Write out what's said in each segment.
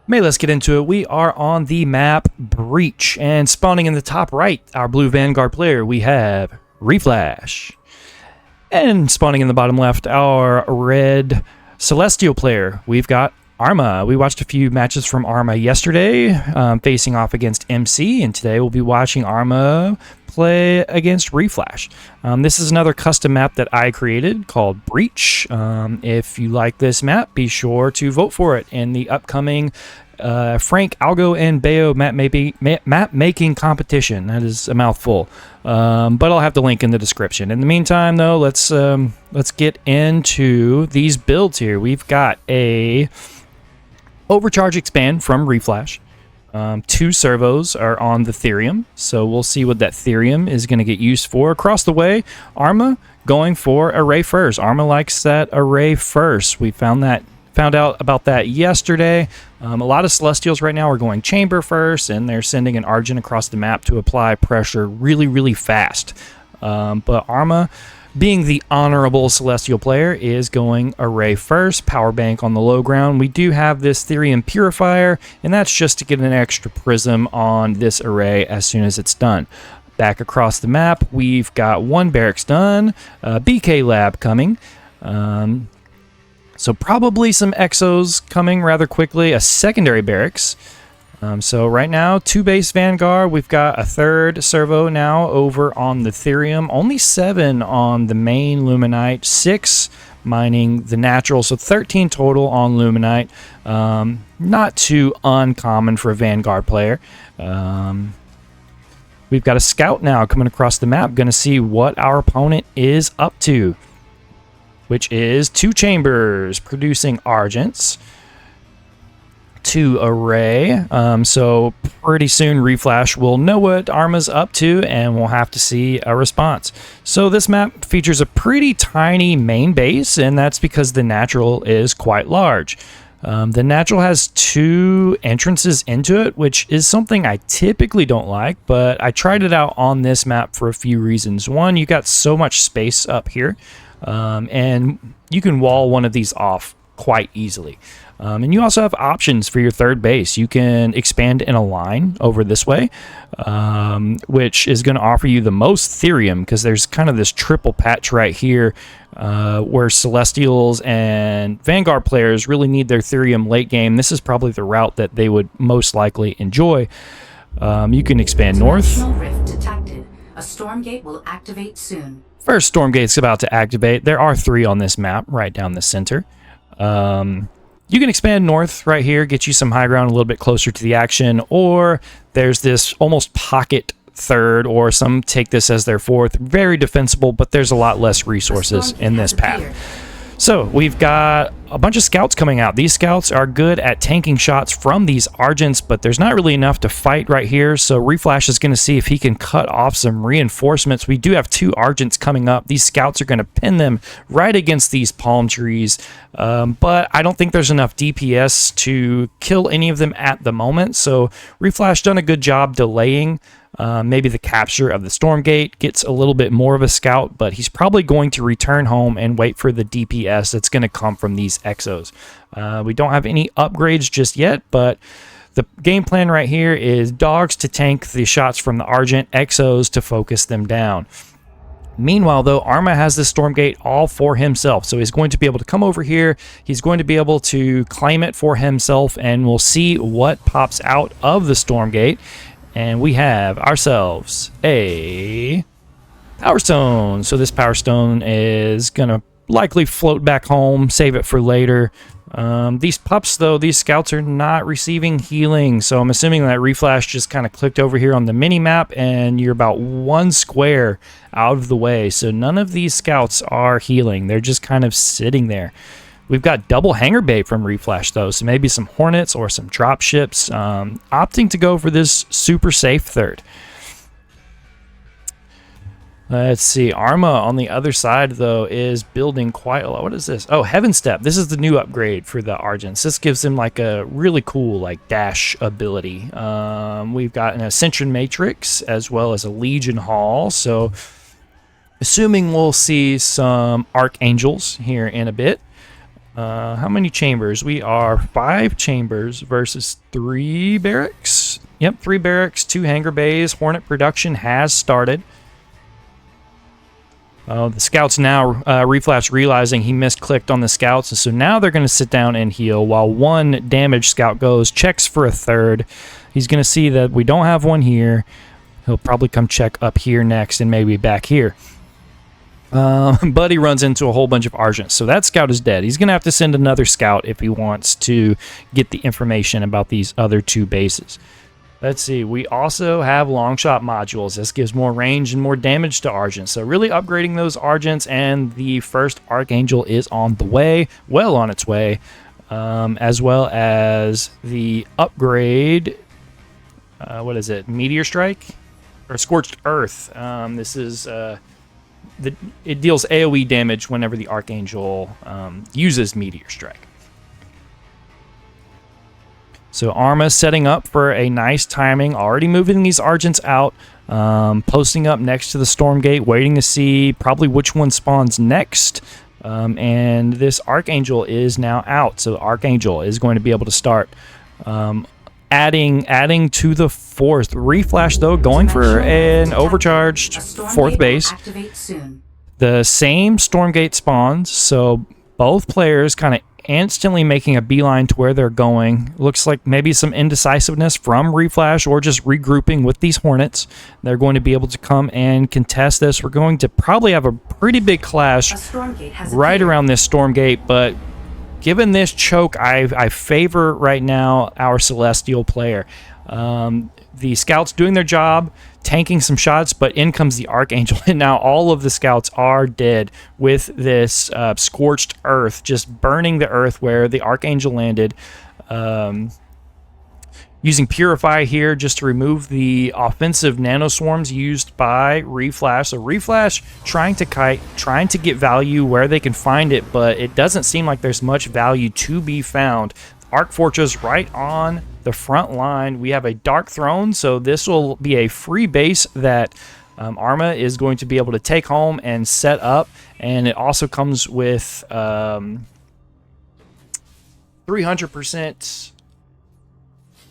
May, let's get into it. We are on the map Breach, and spawning in the top right, our blue Vanguard player, we have REFLASH. And spawning in the bottom left, our red Celestial player, we've got ARMA. We watched a few matches from ARMA yesterday, facing off against MC, and today we'll be watching ARMA play against REFLASH. This is another custom map that I created called Breach. If you like this map, be sure to vote for it in the upcoming Frank, Algo, and Bayo map making competition. That is a mouthful, but I'll have the link in the description. In the meantime, though, let's get into these builds here. We've got a Overcharge Expand from REFLASH. 2 servos are on the Therium, so we'll see what that Therium is going to get used for. Across the way, ARMA going for Array first. ARMA likes that Array first. We found out about that yesterday. A lot of Celestials right now are going Chamber first, and they're sending an Argent across the map to apply pressure really, really fast. But ARMA, being the honorable Celestial player, is going Array first, Power Bank on the low ground. We do have this Therium Purifier, and that's just to get an extra Prism on this Array as soon as it's done. Back across the map, we've got 1 Barracks done, BK Lab coming, so probably some Exos coming rather quickly, a secondary Barracks. So right now, 2 base Vanguard. We've got a 3rd servo now over on the Therium. Only 7 on the main Luminite. 6 mining the natural. So 13 total on Luminite. Not too uncommon for a Vanguard player. We've got a scout now coming across the map. Going to see what our opponent is up to, which is 2 chambers producing Argents. 2 Array, so pretty soon REFLASH will know what ARMA's up to, and we'll have to see a response. So this map features a pretty tiny main base, and that's because the natural is quite large. The natural has 2 entrances into it, which is something I typically don't like, but I tried it out on this map for a few reasons. One, you got so much space up here, and you can wall one of these off quite easily. And you also have options for your 3rd base. You can expand in a line over this way, which is going to offer you the most Therium, because there's kind of this triple patch right here where Celestials and Vanguard players really need their Therium late game. This is probably the route that they would most likely enjoy. You can expand north. Rift detected. A storm gate will activate soon. First storm gate's about to activate. There are 3 on this map right down the center. You can expand north right here, get you some high ground a little bit closer to the action, or there's this almost pocket 3rd, or some take this as their 4th. Very defensible, but there's a lot less resources in this path. So we've got a bunch of scouts coming out. These scouts are good at tanking shots from these Argents, but there's not really enough to fight right here. So REFLASH is going to see if he can cut off some reinforcements. We do have 2 Argents coming up. These scouts are going to pin them right against these palm trees, but I don't think there's enough DPS to kill any of them at the moment. So REFLASH done a good job delaying maybe the capture of the Stormgate. Gets a little bit more of a scout, but he's probably going to return home and wait for the DPS that's going to come from these Exos. We don't have any upgrades just yet, but the game plan right here is dogs to tank the shots from the Argent, Exos to focus them down. Meanwhile, though, ARMA has this Stormgate all for himself, so he's going to be able to come over here. He's going to be able to claim it for himself, and we'll see what pops out of the Stormgate. And we have ourselves a Power Stone. So this Power Stone is going to likely float back home, save it for later. These pups, though, these scouts are not receiving healing. So I'm assuming that REFLASH just kind of clicked over here on the mini-map, and you're about 1 square out of the way. So none of these scouts are healing. They're just kind of sitting there. We've got double hangar bay from REFLASH, though, so maybe some Hornets or some drop ships, opting to go for this super safe 3rd. Let's see. ARMA on the other side, though, is building quite a lot. What is this? Oh, Heaven Step. This is the new upgrade for the Argents. This gives them like a really cool like dash ability. We've got an Ascension Matrix as well as a Legion Hall. So assuming we'll see some Archangels here in a bit. How many chambers? We are 5 chambers versus 3 barracks. Yep, 3 barracks, 2 hangar bays. Hornet production has started. The scouts now, Reflash realizing he misclicked on the scouts, and so now they're going to sit down and heal while 1 damaged scout goes, checks for a 3rd. He's going to see that we don't have one here. He'll probably come check up here next and maybe back here. But he runs into a whole bunch of Argents, so that scout is dead. He's going to have to send another scout if he wants to get the information about these other 2 bases. Let's see, we also have long shot modules. This gives more range and more damage to Argents, so really upgrading those Argents, and the first Archangel is on the way, well on its way, as well as the upgrade, what is it, Meteor Strike? Or Scorched Earth. This is, it deals AoE damage whenever the Archangel uses Meteor Strike. So ARMA setting up for a nice timing, already moving these Argents out, posting up next to the Stormgate, waiting to see probably which one spawns next. And this Archangel is now out, so Archangel is going to be able to start adding to the 4th. Reflash, though, going for an overcharged 4th base. The same Stormgate spawns, so both players kind of instantly making a beeline to where they're going. Looks like maybe some indecisiveness from Reflash or just regrouping with these Hornets. They're going to be able to come and contest this. We're going to probably have a pretty big clash right around this Stormgate, but given this choke, I favor right now our Celestial player. The scouts doing their job, tanking some shots, but in comes the Archangel, and now all of the scouts are dead with this Scorched Earth, just burning the earth where the Archangel landed. Using Purify here just to remove the offensive nanoswarms used by Reflash. So Reflash trying to kite, trying to get value where they can find it, but it doesn't seem like there's much value to be found. Arc Fortress right on the front line. We have a Dark Throne, so this will be a free base that ARMA is going to be able to take home and set up, and it also comes with 300%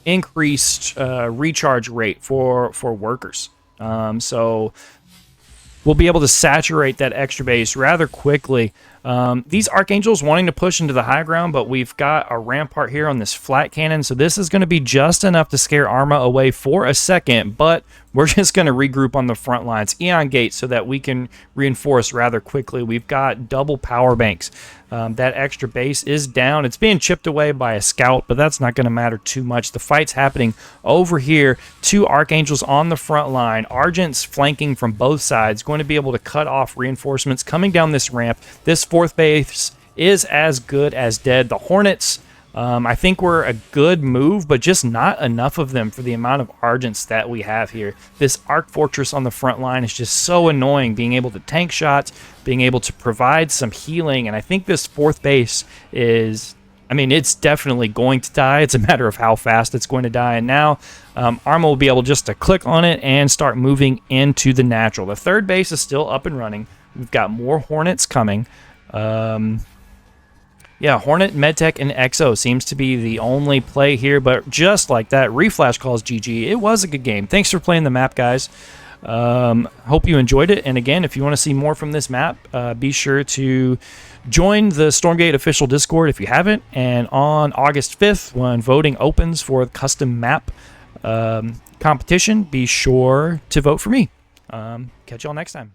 increased recharge rate for workers. So we'll be able to saturate that extra base rather quickly. These Archangels wanting to push into the high ground, but we've got a rampart here on this flat cannon, so this is going to be just enough to scare ARMA away for a second, but we're just going to regroup on the front lines, Eon Gate, so that we can reinforce rather quickly. We've got double power banks. That extra base is down. It's being chipped away by a scout, but that's not going to matter too much. The fight's happening over here. 2 Archangels on the front line. Argents flanking from both sides, going to be able to cut off reinforcements coming down this ramp. This 4th base is as good as dead. The Hornets, I think, were a good move, but just not enough of them for the amount of Argents that we have here. This Arc Fortress on the front line is just so annoying, being able to tank shots, being able to provide some healing, and I think this 4th base is, I mean, it's definitely going to die. It's a matter of how fast it's going to die, and now ARMA will be able just to click on it and start moving into the natural. The 3rd base is still up and running. We've got more Hornets coming. Yeah, Hornet, Medtech, and Exo seems to be the only play here, but just like that, Reflash calls GG. It was a good game. Thanks for playing the map, guys. Hope you enjoyed it, and again, if you want to see more from this map, be sure to join the Stormgate official Discord if you haven't, and on August 5th, when voting opens for the custom map competition, be sure to vote for me. Catch y'all next time.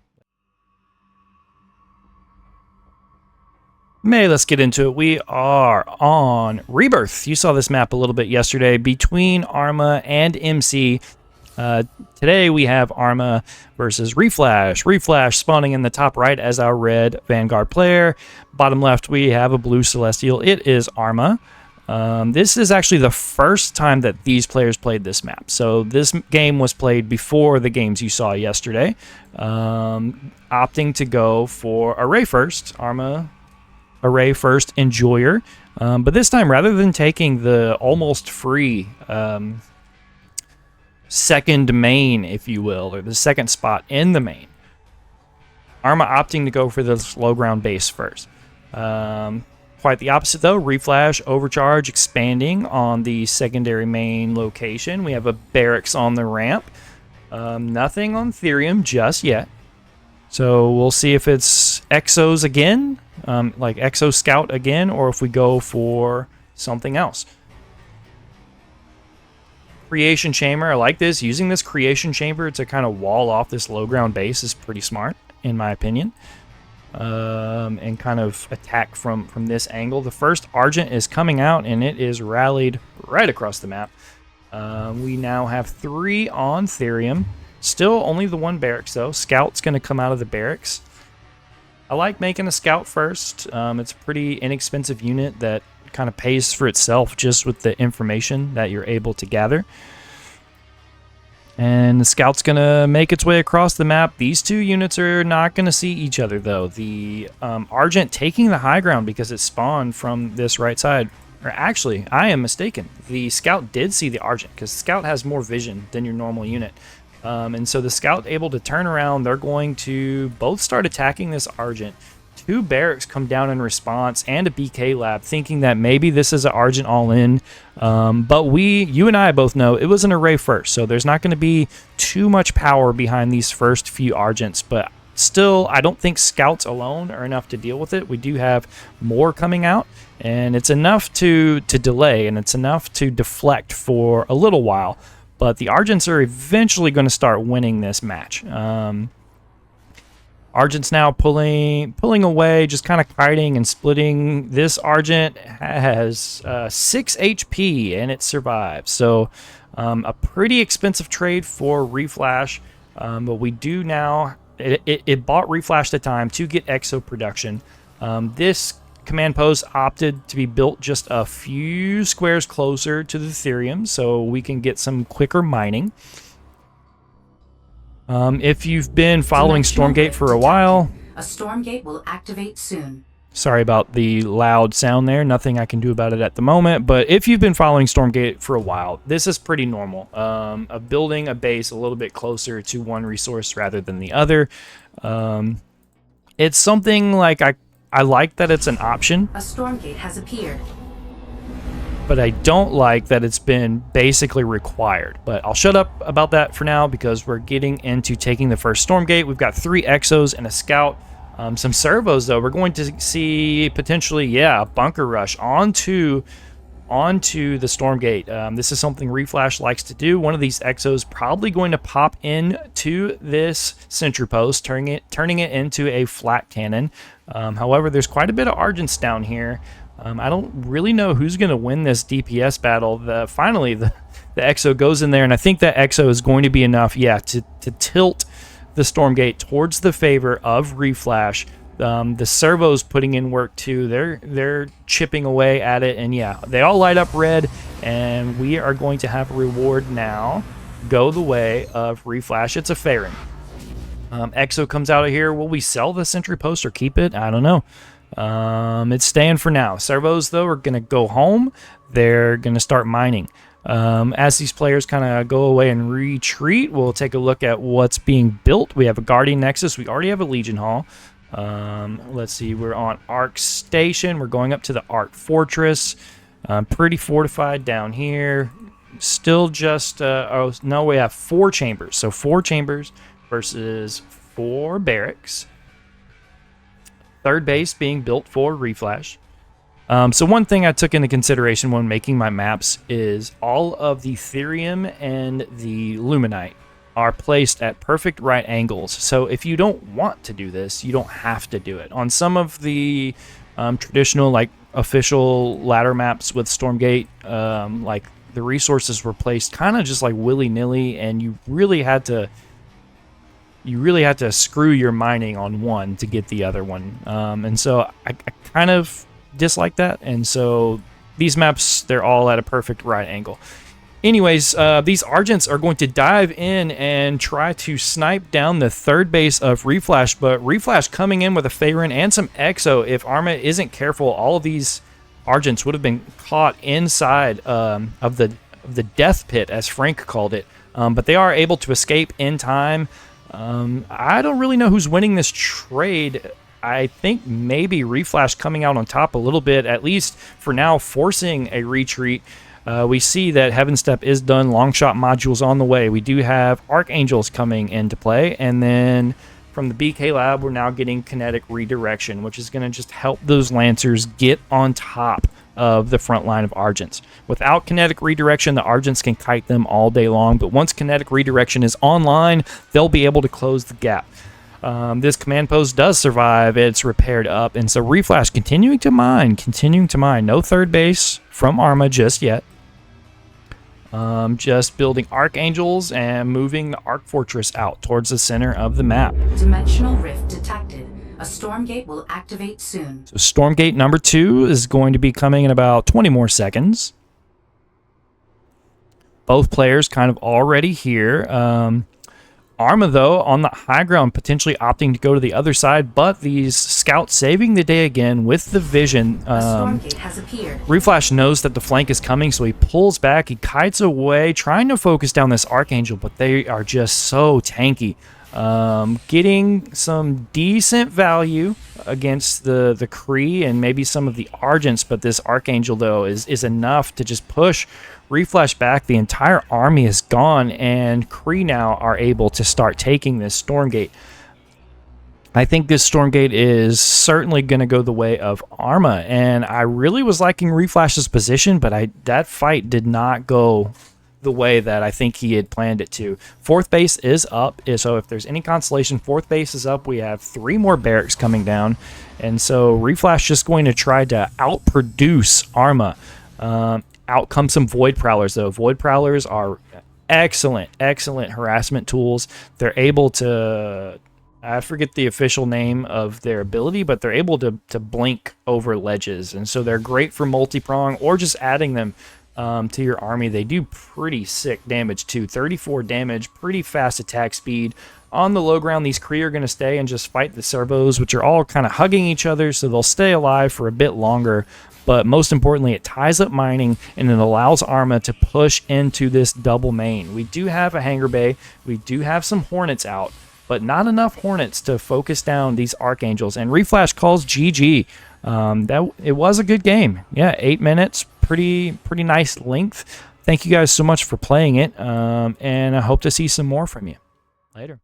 Let's get into it. We are on Rebirth. You saw this map a little bit yesterday between ARMA and MC. Today we have ARMA versus Reflash. Reflash spawning in the top right as our red Vanguard player. Bottom left we have a blue Celestial. It is ARMA. This is actually the first time that these players played this map. So this game was played before the games you saw yesterday. Opting to go for Array first. ARMA Array first, Enjoyer, but this time rather than taking the almost free second main, if you will, or the second spot in the main, ARMA opting to go for the low ground base first. Quite the opposite, though. Reflash, Overcharge, expanding on the secondary main location. We have a barracks on the ramp. Nothing on Therium just yet. So we'll see if it's Exos again, like Exo Scout again, or if we go for something else. Creation Chamber, I like this. Using this Creation Chamber to kind of wall off this low ground base is pretty smart, in my opinion. And kind of attack from this angle. The first Argent is coming out, and it is rallied right across the map. We now have 3 on Therium. Still only the 1 barracks, though. Scout's going to come out of the barracks. I like making a Scout first. It's a pretty inexpensive unit that kind of pays for itself just with the information that you're able to gather. And the Scout's going to make its way across the map. These 2 units are not going to see each other, though. The Argent taking the high ground because it spawned from this right side. Or actually, I am mistaken. The Scout did see the Argent because Scout has more vision than your normal unit. And so the Scout able to turn around. They're going to both start attacking this Argent. 2 barracks come down in response and a BK lab, thinking that maybe this is an Argent all-in. But you and I both know it was an array first, so there's not going to be too much power behind these first few Argents. But still, I don't think Scouts alone are enough to deal with it. We do have more coming out, and it's enough to delay, and it's enough to deflect for a little while. But the Argents are eventually going to start winning this match. Argent's now pulling away, just kind of kiting and splitting. This Argent has 6 HP, and it survives. So a pretty expensive trade for Reflash. But we do now... It bought Reflash the time to get Exo production. This command post opted to be built just a few squares closer to the Therium, so we can get some quicker mining. If you've been following Stormgate for a while... A Stormgate will activate soon. Sorry about the loud sound there. Nothing I can do about it at the moment. But if you've been following Stormgate for a while, this is pretty normal. Of building a base a little bit closer to one resource rather than the other. It's something like I like that it's an option. A Stormgate has appeared. But I don't like that it's been basically required. But I'll shut up about that for now because we're getting into taking the first Stormgate. We've got 3 Exos and a Scout. Some servos, though. We're going to see potentially, a bunker rush onto the Stormgate. This is something Reflash likes to do. One of these Exos probably going to pop into this sentry post, turning it into a flat cannon. However, there's quite a bit of Argents down here. I don't really know who's going to win this DPS battle. Finally, the Exo goes in there, and I think that Exo is going to be enough, to tilt the Stormgate towards the favor of Reflash. The servos putting in work too. They're chipping away at it, and they all light up red, and we are going to have a reward now go the way of Reflash. It's a Farron. Exo comes out of here. Will we sell the sentry post or keep it? I don't know. It's staying for now. Servos, though, are going to go home. They're going to start mining. As these players kind of go away and retreat, we'll take a look at what's being built. We have a Guardian Nexus. We already have a Legion Hall. Let's see. We're on Arc Station. We're going up to the Arc Fortress. Pretty fortified down here. Still just... oh, no, we have 4 chambers. So 4 chambers versus 4 barracks. Third base being built for Reflash. So one thing I took into consideration when making my maps is all of the Therium and the Luminite are placed at perfect right angles. So if you don't want to do this, you don't have to do it. On some of the traditional, like, official ladder maps with Stormgate, like, the resources were placed kind of just like willy-nilly, and you really had to screw your mining on one to get the other one. And so I kind of dislike that, and so these maps, they're all at a perfect right angle. Anyways, these Argents are going to dive in and try to snipe down the third base of Reflash, but Reflash coming in with a Farron and some Exo. If ARMA isn't careful, all of these Argents would have been caught inside of the death pit, as Frank called it, but they are able to escape in time. I don't really know who's winning this trade. I think maybe REFLASH coming out on top a little bit, at least for now, forcing a retreat. We see that Heaven Step is done. Long shot modules on the way. We do have Archangels coming into play. And then from the BK Lab, we're now getting kinetic redirection, which is going to just help those Lancers get on top of the front line of Argents. Without kinetic redirection, the Argents can kite them all day long. But once kinetic redirection is online, they'll be able to close the gap. This command post does survive. It's repaired up. And so REFLASH continuing to mine. No third base from ARMA just yet. Just building Archangels and moving the Arc Fortress out towards the center of the map. Dimensional rift detected. A storm gate will activate soon. So storm gate number 2 is going to be coming in about 20 more seconds. Both players kind of already here. ARMA, though, on the high ground, potentially opting to go to the other side, but these scouts saving the day again with the vision. A storm gate has appeared. REFLASH knows that the flank is coming, so he pulls back, he kites away, trying to focus down this Archangel, but they are just so tanky. Getting some decent value against the Kree and maybe some of the Argents, but this Archangel, though, is enough to just push REFLASH back. The entire army is gone, and Kree now are able to start taking this Stormgate. I think this Stormgate is certainly going to go the way of ARMA, and I really was liking REFLASH's position, but that fight did not go the way that I think he had planned it to. 4th base is up, so if there's any consolation, 4th base is up. We have 3 more barracks coming down, and so REFLASH just going to try to outproduce ARMA. Out come some Void Prowlers, though. Void Prowlers are excellent harassment tools. They're able to, I forget the official name of their ability, but they're able to blink over ledges, and so they're great for multi-prong or just adding them to your army. They do pretty sick damage too. 34 damage, pretty fast attack speed. On the low ground, these Kree are going to stay and just fight the servos, which are all kind of hugging each other, so they'll stay alive for a bit longer. But most importantly, it ties up mining, and it allows ARMA to push into this double main. We do have a hangar bay. We do have some Hornets out, but not enough Hornets to focus down these Archangels. And REFLASH calls GG. It was a good game. Yeah, 8 minutes. Pretty nice length. Thank you guys so much for playing it, and I hope to see some more from you. Later.